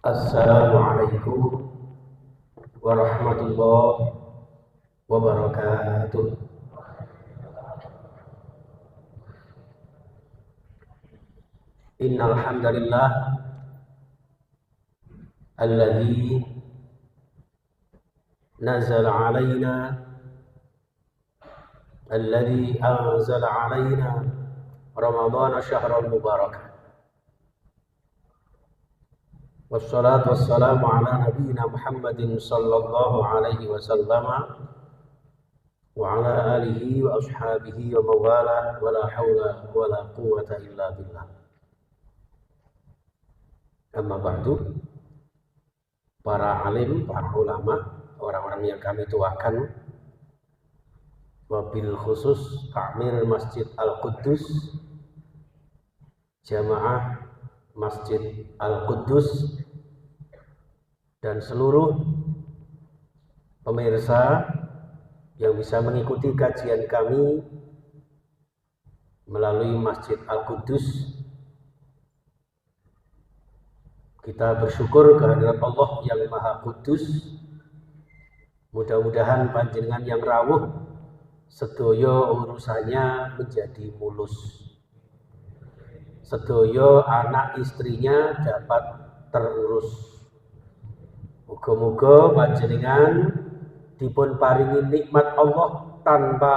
Assalamualaikum warahmatullahi wabarakatuh. Innal hamdalillah alladzi nazala alaina alladzi anzala alaina ramadhana syahran mubarak. Wassalatu wassalamu ala nabiyyina Muhammadin sallallahu alaihi wasallam wa ala alihi wa ashabihi wa mawala wa la hawla wa la quwwata illa billah. Amma ba'du, para alim, para ulama, orang-orang yang kami tuakan, wabil khusus Takmir Masjid Al-Quddus, Jamaah Masjid Al-Quddus, dan seluruh pemirsa yang bisa mengikuti kajian kami melalui Masjid Al-Quddus. Kita bersyukur kehadirat Allah yang Maha Kudus. Mudah-mudahan panjenengan yang rawuh sedaya urusannya menjadi mulus. Sedaya anak istrinya dapat terurus. Muga-muga panjenengan dipun paringi nikmat Allah tanpa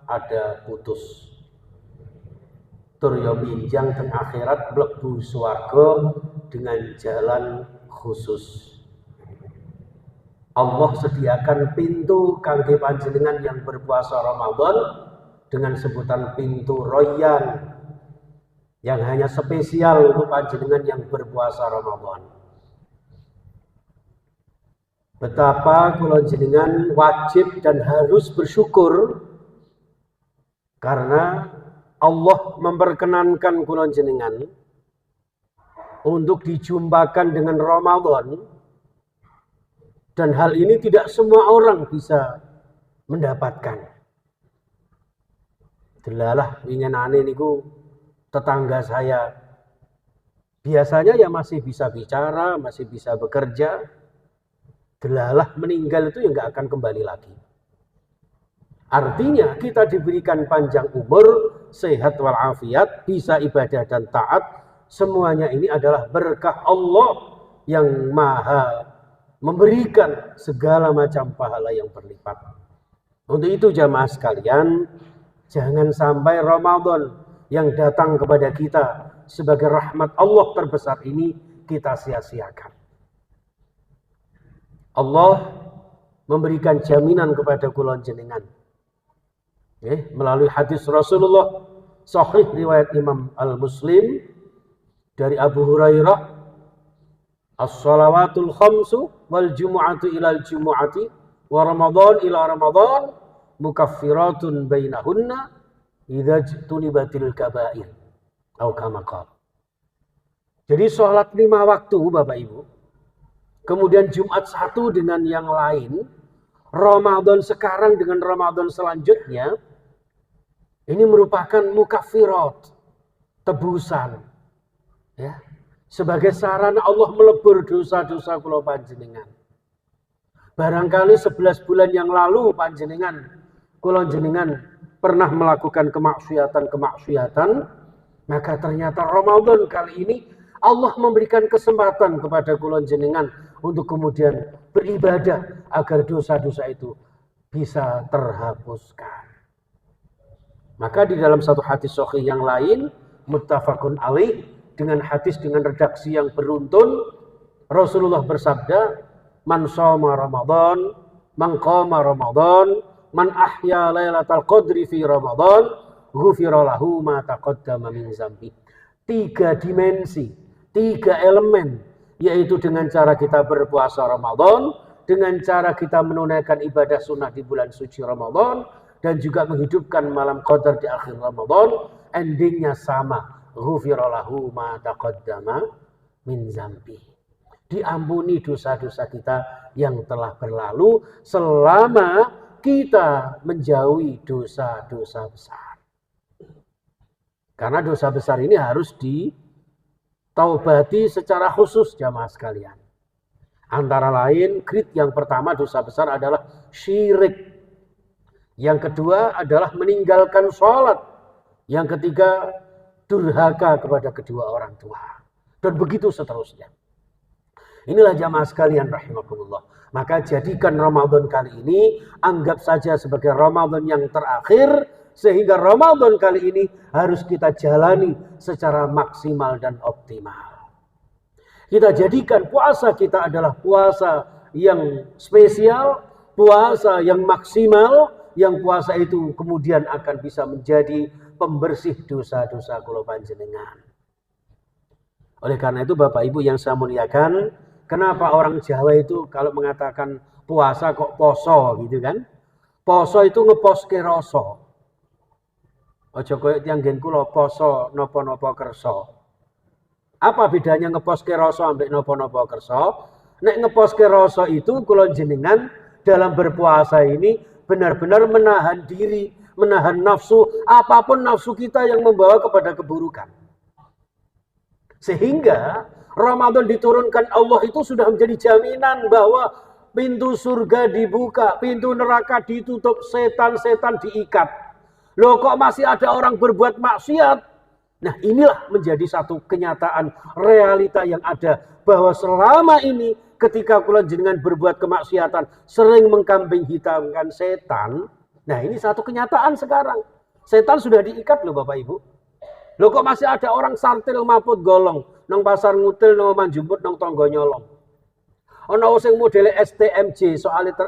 ada putus. Turya minjang teng akhirat mlebu swarga dengan jalan khusus. Allah sediakan pintu kangge panjenengan yang berpuasa Ramadan dengan sebutan pintu Royan yang hanya spesial untuk panjenengan yang berpuasa Ramadan. Betapa kula jenengan wajib dan harus bersyukur karena Allah memperkenankan kula jenengan untuk dijumpakan dengan Ramadan, dan hal ini tidak semua orang bisa mendapatkan. Delalah winginane niku tetangga saya biasanya ya masih bisa bicara, masih bisa bekerja. Delalah meninggal itu ya nggak akan kembali lagi. Artinya kita diberikan panjang umur, sehat walafiat, bisa ibadah dan taat. Semuanya ini adalah berkah Allah yang maha memberikan segala macam pahala yang berlipat. Untuk itu jamaah sekalian, jangan sampai Ramadan yang datang kepada kita sebagai rahmat Allah terbesar ini kita sia-siakan. Allah memberikan jaminan kepada kula jenengan melalui hadis Rasulullah sahih riwayat Imam Al-Muslim dari Abu Hurairah, as-salawatul khamsu wal jumu'atu ilal jumu'ati wa ramadan ila ramadan mukaffiratun bainahunna idza jtunibatil kaba'ir atau kama qala. Jadi sholat 5 waktu Bapak Ibu, kemudian Jumat satu dengan yang lain, Ramadan sekarang dengan Ramadan selanjutnya, ini merupakan mukaffirat, tebusan. Ya, sebagai sarana Allah melebur dosa-dosa kula panjenengan. Barangkali 11 bulan yang lalu panjenengan kula jenengan pernah melakukan kemaksiatan, maka ternyata Ramadan kali ini Allah memberikan kesempatan kepada kula jenengan untuk kemudian beribadah agar dosa-dosa itu bisa terhapuskan. Maka di dalam satu hadis sahih yang lain, muttafaqun alaih, dengan hadis dengan redaksi yang beruntun, Rasulullah bersabda, man shoma Ramadan, man qama Ramadan, man ahya lailatal qadri fi Ramadan, ghufira lahu ma taqaddama min zambi. 3 dimensi, 3 elemen, yaitu dengan cara kita berpuasa Ramadan, dengan cara kita menunaikan ibadah sunnah di bulan suci Ramadan, dan juga menghidupkan malam qadar di akhir Ramadan, endingnya sama. Ghufira lahu ma taqaddama min zambi. Diampuni dosa-dosa kita yang telah berlalu selama kita menjauhi dosa-dosa besar. Karena dosa besar ini harus ditaubati secara khusus jamaah sekalian. Antara lain, grade yang pertama dosa besar adalah syirik. Yang kedua adalah meninggalkan sholat. Yang ketiga, durhaka kepada kedua orang tua. Dan begitu seterusnya. Inilah jamaah sekalian rahimakumullah. Maka jadikan Ramadan kali ini, anggap saja sebagai Ramadan yang terakhir. Sehingga Ramadan kali ini harus kita jalani secara maksimal dan optimal. Kita jadikan puasa kita adalah puasa yang spesial, puasa yang maksimal, yang puasa itu kemudian akan bisa menjadi pembersih dosa-dosa kula panjenengan. Oleh karena itu Bapak Ibu yang saya muliakan, kenapa orang Jawa itu kalau mengatakan puasa kok poso gitu kan? Poso itu ngeposke rasa. Aja koyo tiyang nggen kula poso napa-napa kersa. Apa bedanya ngeposke rasa ambek napa-napa kersa? Nek ngeposke rasa itu kula jenengan dalam berpuasa ini benar-benar menahan diri, menahan nafsu, apapun nafsu kita yang membawa kepada keburukan. Sehingga Ramadan diturunkan Allah itu sudah menjadi jaminan bahwa pintu surga dibuka, pintu neraka ditutup, setan-setan diikat. Loh kok masih ada orang berbuat maksiat? Nah inilah menjadi satu kenyataan realita yang ada. Bahwa selama ini ketika kula jenengan berbuat kemaksiatan sering mengkambing hitamkan setan. Nah ini satu kenyataan sekarang. Setan sudah diikat loh Bapak Ibu. Loh kok masih ada orang sartil maput golong. Nang pasar ngutil, nang manjumput, nang tonggo nyolong. Ono sing modele STMJ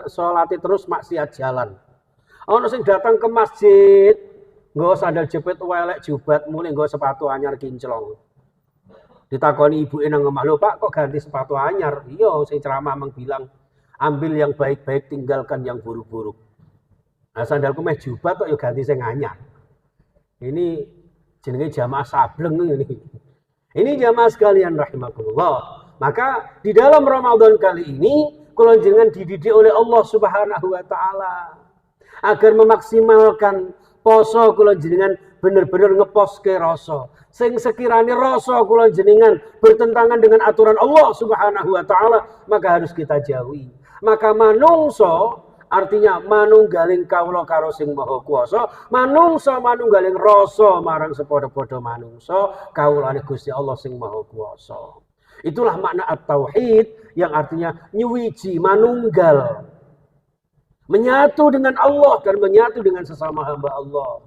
soalati terus maksiat jalan. Ono sing datang ke masjid nggawa sandal jepit welek jubat mulai nggawa sepatu anyar kinclong. Ditakoni ibuke nang omah, "Lho Pak, kok ganti sepatu anyar?" "Iya, sing ceramah mang bilang, ambil yang baik-baik, tinggalkan yang buruk-buruk." Nah, sandalku meh jubat kok ya ganti sing anyar. Ini jenenge jamaah sableng ini. Ini jamaah sekalian rahimakumullah. Maka di dalam Ramadan kali ini kula jenengan dididik oleh Allah Subhanahu wa taala agar memaksimalkan poso kula jenengan bener-bener ngeposke rasa. Sing sekiranya rasa kula jenengan bertentangan dengan aturan Allah Subhanahu wa taala, maka harus kita jauhi. Maka manungso artinya manunggaling kawula karo sing maha kuwasa, manungso manunggaling rasa marang sepadha-padha manungso kawulane Gusti Allah sing maha kuwasa. Itulah makna at-tauhid yang artinya nyuwiji manunggal. Menyatu dengan Allah dan menyatu dengan sesama hamba Allah.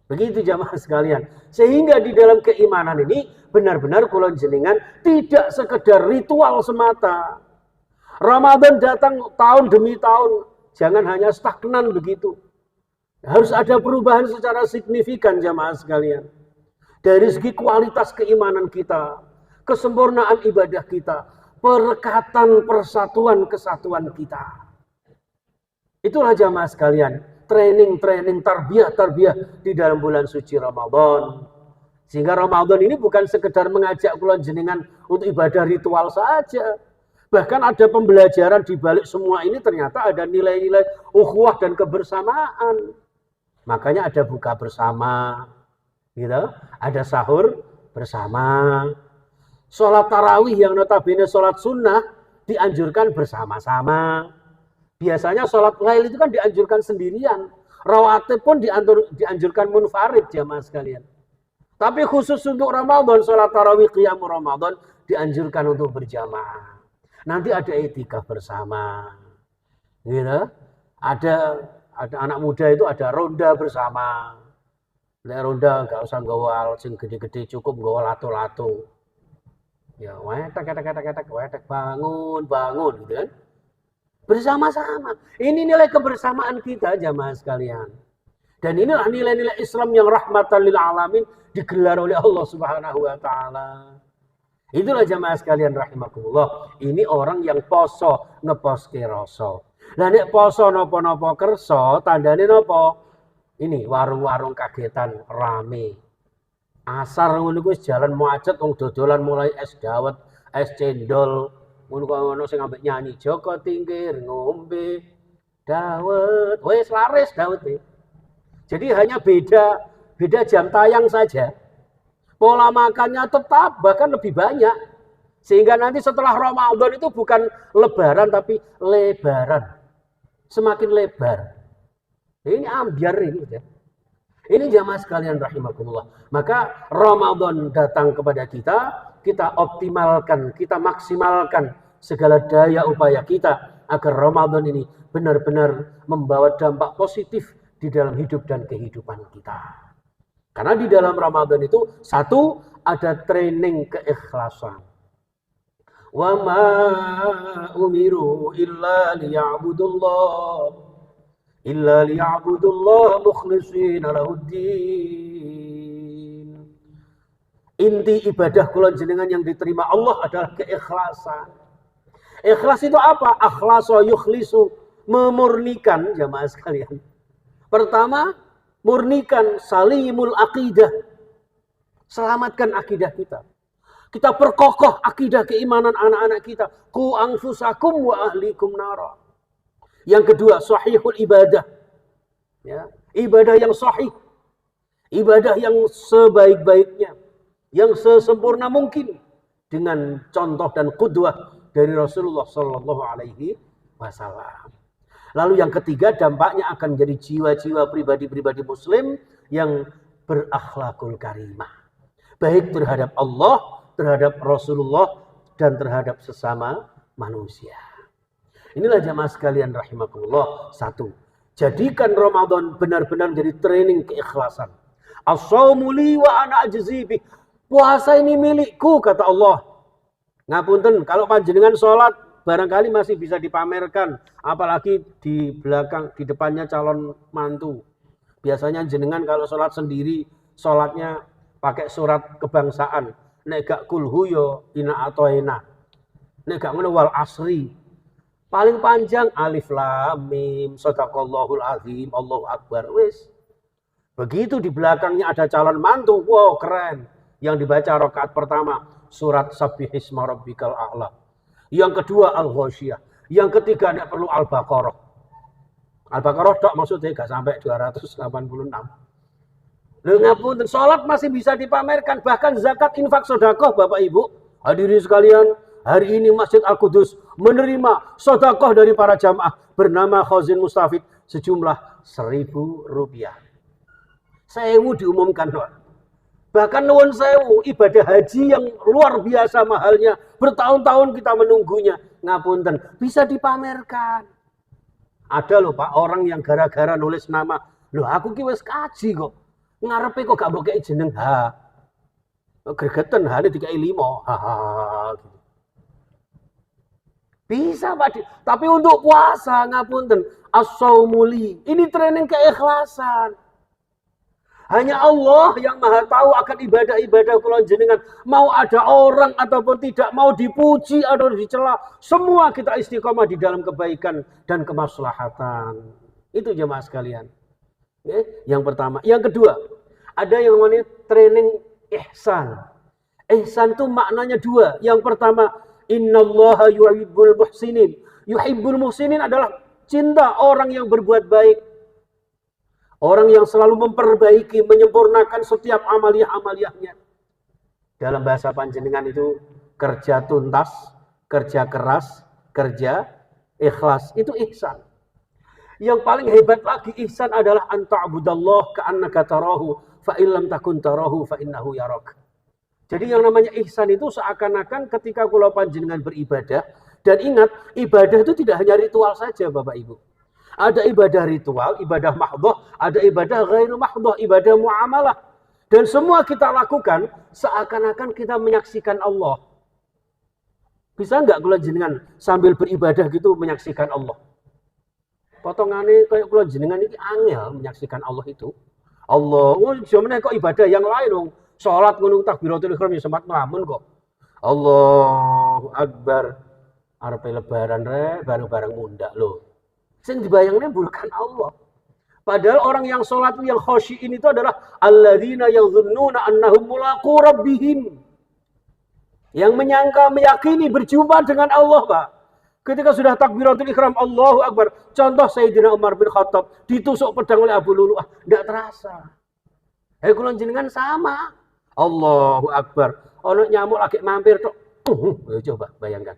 Begitu jamaah sekalian. Sehingga di dalam keimanan ini benar-benar kula jenengan tidak sekedar ritual semata. Ramadan datang tahun demi tahun. Jangan hanya stagnan begitu. Harus ada perubahan secara signifikan jamaah sekalian. Dari segi kualitas keimanan kita, kesempurnaan ibadah kita, perekatan persatuan kesatuan kita. Itulah jamaah sekalian, training tarbiyah di dalam bulan suci Ramadan. Sehingga Ramadan ini bukan sekedar mengajak kula jenengan untuk ibadah ritual saja. Bahkan ada pembelajaran di balik semua ini, ternyata ada nilai-nilai ukhuwah dan kebersamaan. Makanya ada buka bersama, gitu. Ada sahur bersama. Sholat tarawih yang notabene sholat sunnah dianjurkan bersama-sama. Biasanya sholat lail itu kan dianjurkan sendirian. Rawatib pun dianjurkan munfarid jamaah sekalian. Tapi khusus untuk Ramadan, sholat tarawih qiyam Ramadan dianjurkan untuk berjamaah. Nanti ada etikaf bersama. Gitu. Ada anak muda itu ada ronda bersama. Nek ronda enggak usah nggawa sing gede-gede, cukup nggawa lato-lato. Ya, wetek bangun gitu kan. Bersama-sama. Ini nilai kebersamaan kita jamaah sekalian. Dan inilah nilai-nilai Islam yang rahmatan lil alamin digelar oleh Allah Subhanahu wa taala. Itulah jamaah sekalian rahimakumullah. Ini orang yang poso ngeposke rasa. Lah nek poso napa-napa kersa, tandane napa? Ini warung-warung kagetan rame. Asar ngono kuwi jalan macet wong dodolan mulai es dawet, es cendol. Ngono sing ambek nyanyi Joko Tingkir ngombe dawet. Wis laris dawet iki. Jadi hanya beda jam tayang saja. Pola makannya tetap bahkan lebih banyak. Sehingga nanti setelah Ramadan itu bukan lebaran tapi lebaran. Semakin lebar. Ini ambiar ini ya. Ini jamaah sekalian rahimakumullah. Maka Ramadan datang kepada kita optimalkan, kita maksimalkan segala daya upaya kita agar Ramadan ini benar-benar membawa dampak positif di dalam hidup dan kehidupan kita. Karena di dalam Ramadan itu satu, ada training keikhlasan. Wa ma umiru illa liya'budullah mukhlishina lahuddin. Inti ibadah kula jenengan yang diterima Allah adalah keikhlasan. Ikhlas itu apa? Akhlasa yukhlisu, memurnikan jamaah sekalian. Pertama, murnikan salimul aqidah. Selamatkan akidah kita. Kita perkokoh akidah keimanan anak-anak kita. Qu anfusakum wa ahlikum nara. Yang kedua, sahihul ibadah. Ya, ibadah yang sahih. Ibadah yang sebaik-baiknya. Yang sesempurna mungkin. Dengan contoh dan qudwah dari Rasulullah Sallallahu Alaihi Wasallam. Lalu yang ketiga, dampaknya akan jadi jiwa-jiwa pribadi-pribadi muslim yang berakhlakul karimah. Baik terhadap Allah, terhadap Rasulullah, dan terhadap sesama manusia. Inilah jamaah sekalian rahimakumullah. Satu, jadikan Ramadan benar-benar jadi training keikhlasan. As-shaumu li wa ana ajzi bih. Puasa ini milikku, kata Allah. Ngapunten, kalau panjenengan sholat barangkali masih bisa dipamerkan, apalagi di belakang, di depannya calon mantu. Biasanya jenengan kalau sholat sendiri, sholatnya pakai surat kebangsaan. Nek gak kulhu yo ina atoina. Nek gak ngono wal asri. Paling panjang alif lam mim shadaqallahul azim Allahu akbar. Wis. Begitu di belakangnya ada calon mantu, wow keren. Yang dibaca rakaat pertama surat Sabbihisma rabbikal a'la. Yang kedua Al-Ghasyiyah. Yang ketiga tidak perlu Al-Baqarah. Al-Baqarah tok maksudnya gak sampai 286. Lho ngapunten, salat masih bisa dipamerkan, bahkan zakat, infak, sedekah Bapak Ibu. Hadirin sekalian, hari ini Masjid Al-Qudus menerima sedekah dari para jamaah bernama Khazin Mustafid sejumlah Rp1.000. 1000 diumumkan, Pak. Bahkan nuwun sewu, ibadah haji yang luar biasa mahalnya, bertahun-tahun kita menunggunya. Ngapunten, bisa dipamerkan. Ada loh Pak, orang yang gara-gara nulis nama, loh aku ki wis kaji kok. Ngarepe kok gak mbok kei jeneng ha. Gregeten hane dikai 5. Gitu. Bisa Pak, tapi untuk puasa ngapunten, as-saumuli. Ini training keikhlasan. Hanya Allah yang maha tahu akan ibadah-ibadah kula jenengan. Mau ada orang ataupun tidak, mau dipuji atau dicela, semua kita istiqomah di dalam kebaikan dan kemaslahatan. Itu jemaah sekalian. Yang pertama. Yang kedua, ada yang namanya training ihsan. Ihsan itu maknanya dua. Yang pertama, innallaha yuhibbul muhsinin. Yuhibbul muhsinin adalah cinta orang yang berbuat baik. Orang yang selalu memperbaiki, menyempurnakan setiap amaliah-amaliahnya. Dalam bahasa panjenengan itu kerja tuntas, kerja keras, kerja ikhlas. Itu ihsan. Yang paling hebat lagi ihsan adalah anta'budallah ka'annaka tarahu fa illam takun tarahu fa innahu yarak. Jadi yang namanya ihsan itu seakan-akan ketika kula panjenengan beribadah, dan ingat ibadah itu tidak hanya ritual saja Bapak Ibu. Ada ibadah ritual, ibadah mahdhah, ada ibadah ghairu mahdhah, ibadah muamalah. Dan semua kita lakukan seakan-akan kita menyaksikan Allah. Bisa enggak kula jenengan sambil beribadah gitu menyaksikan Allah? Potongane kayak kula jenengan ini angel menyaksikan Allah itu. Allah, jamannya kok ibadah yang lain dong. Salat ngono takbiratul ihram ya sempat ngelamun kok. Allahu Akbar. Arepe lebaran re bareng-bareng mundak lho. Sing dibayangnya bukan Allah. Padahal orang yang sholat yang khosyi'in itu adalah alladzina yadhunnuna annahum mulaqu rabbihim. Yang menyangka, meyakini berjumpa dengan Allah, Pak. Ketika sudah takbiratul ihram Allahu Akbar, contoh Sayyidina Umar bin Khattab ditusuk pedang oleh Abu Lulu'ah, enggak terasa. Kula jenengan sama. Allahu Akbar. Ono nyamuk lagi mampir tok, Coba bayangkan.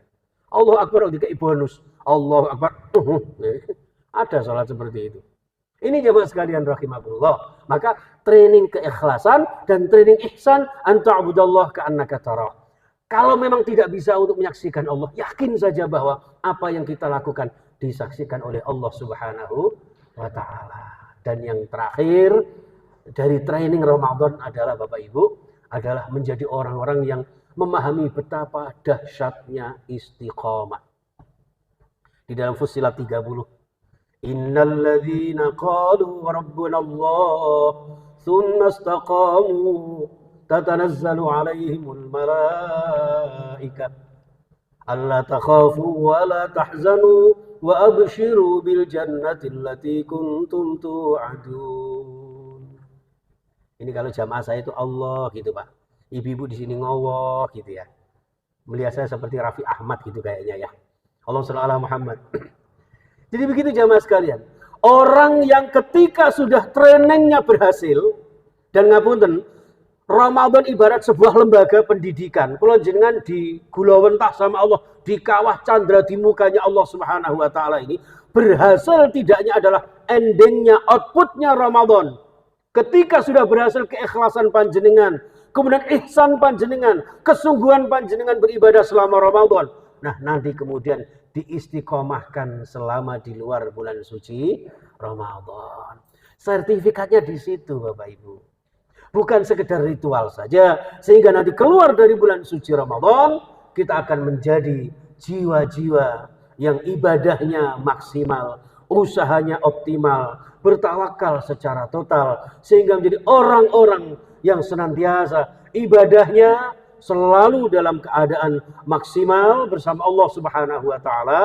Allahu Akbar dikai bonus. Allahu Akbar. Ada salat seperti itu. Ini jemaah sekalian rahimakumullah. Maka training keikhlasan dan training ihsan anta'budallah ka'annaka tarah. Kalau memang tidak bisa untuk menyaksikan Allah, yakin saja bahwa apa yang kita lakukan disaksikan oleh Allah Subhanahu wa taala. Dan yang terakhir dari training Ramadan adalah Bapak Ibu adalah menjadi orang-orang yang memahami betapa dahsyatnya istiqamah. Di dalam Fussilat 30, innal ladzina qalu rabbuna Allah thumma istaqamu tatanazzalu alaihimul malaikah alla takhafu wa la tahzanu wa abshiru bil jannati allati kuntum tu'adun. Ini kalau jamaah saya itu Allah gitu Pak. Ibu-ibu di sini ngowoh gitu ya. Melihat saya seperti Raffi Ahmad gitu kayaknya ya. Allahumma shalli ala Muhammad. Jadi begitu jamaah sekalian. Orang yang ketika sudah trainingnya berhasil, dan ngapunten, Ramadan ibarat sebuah lembaga pendidikan. Kalau jenengan di gulawentah sama Allah, di kawah candra di mukanya Allah Subhanahu wa taala ini, berhasil tidaknya adalah endingnya, outputnya Ramadan. Ketika sudah berhasil keikhlasan panjenengan, kemudian ihsan panjenengan, kesungguhan panjenengan beribadah selama Ramadan. Nah, nanti kemudian diistiqomahkan selama di luar bulan suci Ramadan. Sertifikatnya di situ Bapak Ibu. Bukan sekedar ritual saja, sehingga nanti keluar dari bulan suci Ramadan, kita akan menjadi jiwa-jiwa yang ibadahnya maksimal, usahanya optimal, bertawakal secara total, sehingga menjadi orang-orang yang senantiasa ibadahnya selalu dalam keadaan maksimal bersama Allah Subhanahu wa taala,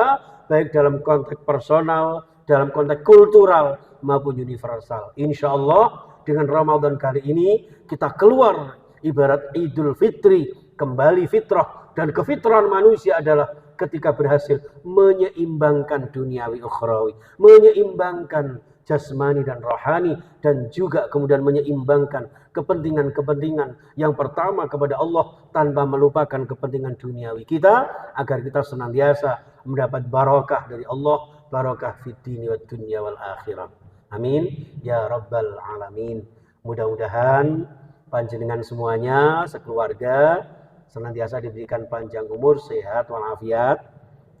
baik dalam konteks personal, dalam konteks kultural maupun universal. Insya Allah dengan Ramadan kali ini kita keluar ibarat Idul Fitri, kembali fitrah, dan kefitrahan manusia adalah ketika berhasil menyeimbangkan duniawi ukhrawi, menyeimbangkan jasmani dan rohani, dan juga kemudian menyeimbangkan kepentingan-kepentingan yang pertama kepada Allah tanpa melupakan kepentingan duniawi kita, agar kita senantiasa mendapat barokah dari Allah, barokah fid dini wad dunya wal akhirah. Amin ya rabbal alamin. Mudah-mudahan panjenengan semuanya sekeluarga senantiasa diberikan panjang umur, sehat walafiat,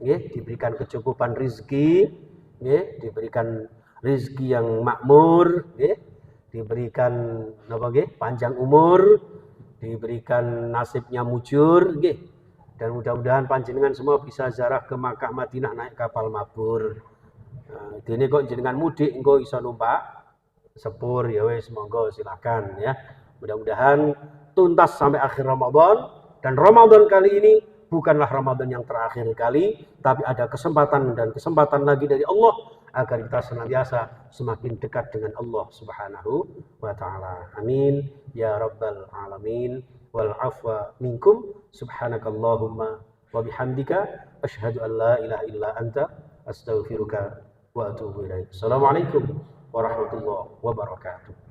diberikan kecukupan rizki, diberikan rizki yang makmur, diberikan panjang umur, diberikan nasibnya mujur, dan mudah-mudahan panjenengan semua bisa ziarah ke Makkah Madinah naik kapal mabur. Nah, ini kok jenengan mudik engko iso numpak sepur, ya wis monggo silakan ya. Mudah-mudahan tuntas sampai akhir Ramadan, dan Ramadan kali ini bukanlah Ramadan yang terakhir kali, tapi ada kesempatan dan kesempatan lagi dari Allah agar kita senantiasa semakin dekat dengan Allah Subhanahu wa taala. Amin ya rabbal alamin. Wal afwa minkum. Subhanakallahumma wa bihamdika asyhadu an la ilaha illa anta astaghfiruka wa atubu ilaik. Assalamualaikum warahmatullahi wabarakatuh.